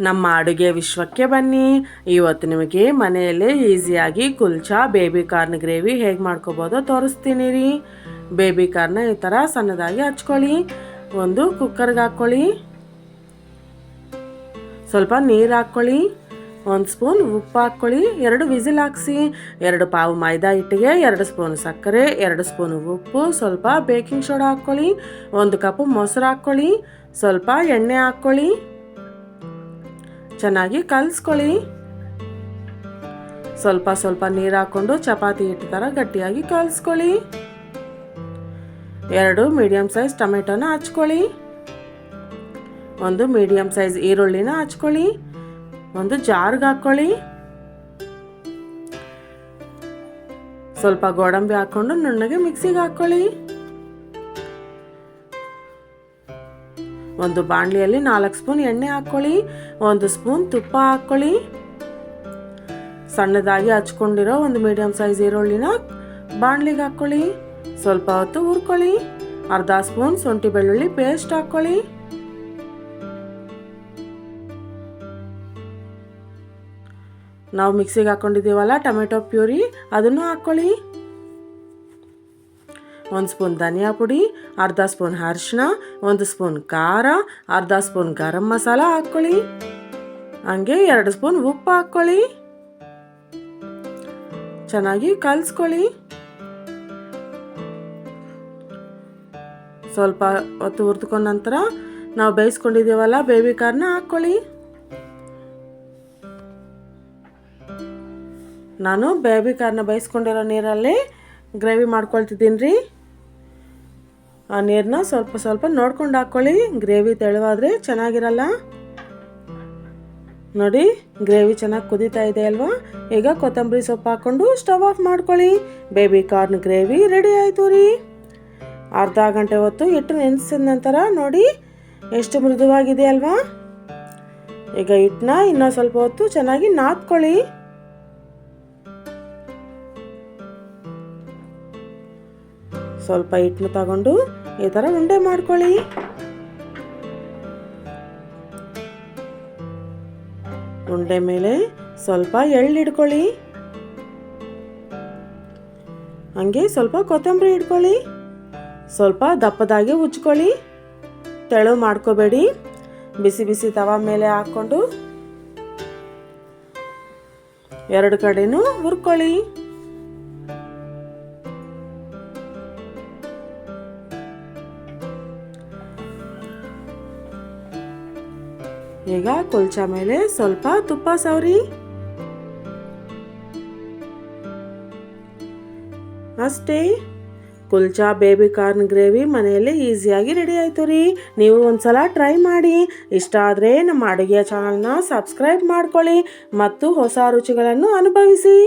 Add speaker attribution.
Speaker 1: ನಮ್ಮ ಅಡುಗೆ ವಿಶ್ವಕ್ಕೆ ಬನ್ನಿ. ಇವತ್ತು ನಿಮಗೆ ಮನೆಯಲ್ಲೇ ಈಸಿಯಾಗಿ ಕುಲ್ಚಾ ಬೇಬಿ ಕಾರ್ನ್ ಗ್ರೇವಿ ಹೇಗೆ ಮಾಡ್ಕೋಬೋದೋ ತೋರಿಸ್ತೀನಿ ರೀ. ಬೇಬಿ ಕಾರ್ನ ಈ ಥರ ಸಣ್ಣದಾಗಿ ಹಚ್ಕೊಳ್ಳಿ. ಒಂದು ಕುಕ್ಕರ್ಗೆ ಹಾಕ್ಕೊಳ್ಳಿ. ಸ್ವಲ್ಪ ನೀರು ಹಾಕ್ಕೊಳ್ಳಿ. 1 ಸ್ಪೂನ್ ಉಪ್ಪು ಹಾಕ್ಕೊಳ್ಳಿ. 2 ವಿಸಿಲ್ ಹಾಕ್ಸಿ. 2 ಪಾವು ಮೈದಾ ಹಿಟ್ಟಿಗೆ 2 ಸ್ಪೂನ್ ಸಕ್ಕರೆ, 2 ಸ್ಪೂನ್ ಉಪ್ಪು, ಸ್ವಲ್ಪ ಬೇಕಿಂಗ್ ಸೋಡಾ ಹಾಕ್ಕೊಳ್ಳಿ. 1 ಕಪ್ ಮೊಸರು ಹಾಕ್ಕೊಳ್ಳಿ. ಸ್ವಲ್ಪ ಎಣ್ಣೆ ಹಾಕ್ಕೊಳ್ಳಿ. ಚೆನ್ನಾಗಿ ಕಲಿಸ್ಕೊಳ್ಳಿ. ಸ್ವಲ್ಪ ಸ್ವಲ್ಪ ನೀರು ಹಾಕ್ಕೊಂಡು ಚಪಾತಿ ಹಿಟ್ಟು ಥರ ಗಟ್ಟಿಯಾಗಿ ಕಲಿಸ್ಕೊಳ್ಳಿ. 2 ಮೀಡಿಯಮ್ ಸೈಜ್ ಟೊಮೆಟೊನ ಹಚ್ಕೊಳ್ಳಿ. 1 ಮೀಡಿಯಮ್ ಸೈಜ್ ಈರುಳ್ಳಿನ ಹಚ್ಕೊಳ್ಳಿ. ಒಂದು ಜಾರ್ಗೆ ಹಾಕ್ಕೊಳ್ಳಿ. ಸ್ವಲ್ಪ ಗೋಡಂಬಿ ಹಾಕ್ಕೊಂಡು ನುಣ್ಣಗೆ ಮಿಕ್ಸಿಗೆ ಹಾಕ್ಕೊಳ್ಳಿ. ಒಂದು ಬಾಣಲಿಯಲ್ಲಿ 4 ಸ್ಪೂನ್ ಎಣ್ಣೆ ಹಾಕ್ಕೊಳ್ಳಿ. 1 ಸ್ಪೂನ್ ತುಪ್ಪ ಹಾಕ್ಕೊಳ್ಳಿ. ಸಣ್ಣದಾಗಿ ಹಚ್ಕೊಂಡಿರೋ 1 ಮೀಡಿಯಮ್ ಸೈಜ್ ಈರುಳ್ಳಿನ ಬಾಣಲಿಗೆ ಹಾಕ್ಕೊಳ್ಳಿ. ಸ್ವಲ್ಪ ಹೊತ್ತು ಹುರ್ಕೊಳ್ಳಿ. ಅರ್ಧ ಸ್ಪೂನ್ ಶುಂಠಿ ಬೆಳ್ಳುಳ್ಳಿ ಪೇಸ್ಟ್ ಹಾಕ್ಕೊಳ್ಳಿ. ನಾವು ಮಿಕ್ಸಿಗೆ ಹಾಕ್ಕೊಂಡಿದ್ದೀವಲ್ಲ ಟೊಮೆಟೊ ಪ್ಯೂರಿ, ಅದನ್ನು ಹಾಕ್ಕೊಳ್ಳಿ. 1 ಸ್ಪೂನ್ ಧನಿಯಾ ಪುಡಿ, ಅರ್ಧ ಸ್ಪೂನ್ ಅರಿಶಿನ, 1 ಸ್ಪೂನ್ ಖಾರ, ಅರ್ಧ ಸ್ಪೂನ್ ಗರಂ ಮಸಾಲ ಹಾಕ್ಕೊಳ್ಳಿ. ಹಂಗೆ 2 ಸ್ಪೂನ್ ಉಪ್ಪು ಹಾಕ್ಕೊಳ್ಳಿ. ಚೆನ್ನಾಗಿ ಕಲಿಸ್ಕೊಳ್ಳಿ. ಸ್ವಲ್ಪ ಹೊತ್ತು ಹುರಿದುಕೊಂಡ ನಂತರ ನಾವು ಬೇಯಿಸ್ಕೊಂಡಿದ್ದೀವಲ್ಲ ಬೇಬಿ ಕಾರ್ನ ಹಾಕ್ಕೊಳ್ಳಿ. ನಾನು ಬೇಬಿ ಕಾರ್ನ ಬೇಯಿಸ್ಕೊಂಡಿರೋ ನೀರಲ್ಲಿ ಗ್ರೇವಿ ಮಾಡ್ಕೊಳ್ತಿದ್ದೀನಿ ರೀ. ಆ ನೀರನ್ನ ಸ್ವಲ್ಪ ಸ್ವಲ್ಪ ನೋಡ್ಕೊಂಡು ಹಾಕ್ಕೊಳ್ಳಿ. ಗ್ರೇವಿ ತೆಳುವಾದರೆ ಚೆನ್ನಾಗಿರಲ್ಲ. ನೋಡಿ, ಗ್ರೇವಿ ಚೆನ್ನಾಗಿ ಕುದೀತಾ ಇದೆ ಅಲ್ವಾ. ಈಗ ಕೊತ್ತಂಬರಿ ಸೊಪ್ಪು ಹಾಕ್ಕೊಂಡು ಸ್ಟವ್ ಆಫ್ ಮಾಡ್ಕೊಳ್ಳಿ. ಬೇಬಿ ಕಾರ್ನ್ ಗ್ರೇವಿ ರೆಡಿ ಆಯಿತು ರೀ. ಅರ್ಧ ಗಂಟೆ ಹೊತ್ತು ಹಿಟ್ಟು ನೆನೆಸಿದ ನಂತರ ನೋಡಿ ಎಷ್ಟು ಮೃದುವಾಗಿದೆ ಅಲ್ವಾ. ಈಗ ಹಿಟ್ಟನ್ನ ಇನ್ನೂ ಸ್ವಲ್ಪ ಹೊತ್ತು ಚೆನ್ನಾಗಿ ನಾದ್ಕೊಳ್ಳಿ. ಸ್ವಲ್ಪ ಹಿಟ್ಟನ್ನು ತಗೊಂಡು ಈ ಥರ ಉಂಡೆ ಮಾಡ್ಕೊಳ್ಳಿ. ಉಂಡೆ ಮೇಲೆ ಸ್ವಲ್ಪ ಎಳ್ಳು ಹಿಡ್ಕೊಳ್ಳಿ. ಹಂಗೆ ಸ್ವಲ್ಪ ಕೊತ್ತಂಬರಿ ಇಟ್ಕೊಳ್ಳಿ. ಸ್ವಲ್ಪ ದಪ್ಪದಾಗಿ ಉಜ್ಕೊಳ್ಳಿ. ತೆಳು ಮಾಡ್ಕೋಬೇಡಿ. ಬಿಸಿ ಬಿಸಿ ತವಾ ಮೇಲೆ ಹಾಕ್ಕೊಂಡು 2 ಕಡೆನೂ ಹುರ್ಕೊಳ್ಳಿ. ಈಗ ಕುಲ್ಚಾ ಮೇಲೆ ಸ್ವಲ್ಪ ತುಪ್ಪ ಸವರಿ. ಅಷ್ಟೇ, ಕುಲ್ಚಾ ಬೇಬಿ ಕಾರ್ನ್ ಗ್ರೇವಿ ಮನೆಯಲ್ಲಿ ಈಸಿಯಾಗಿ ರೆಡಿ ಆಯಿತು ರೀ. ನೀವು ಒಂದ್ಸಲ ಟ್ರೈ ಮಾಡಿ. ಇಷ್ಟ ಆದರೆ ನಮ್ಮ ಅಡುಗೆಯ ಚಾನಲ್ನ ಸಬ್ಸ್ಕ್ರೈಬ್ ಮಾಡ್ಕೊಳ್ಳಿ ಮತ್ತು ಹೊಸ ರುಚಿಗಳನ್ನು ಅನುಭವಿಸಿ.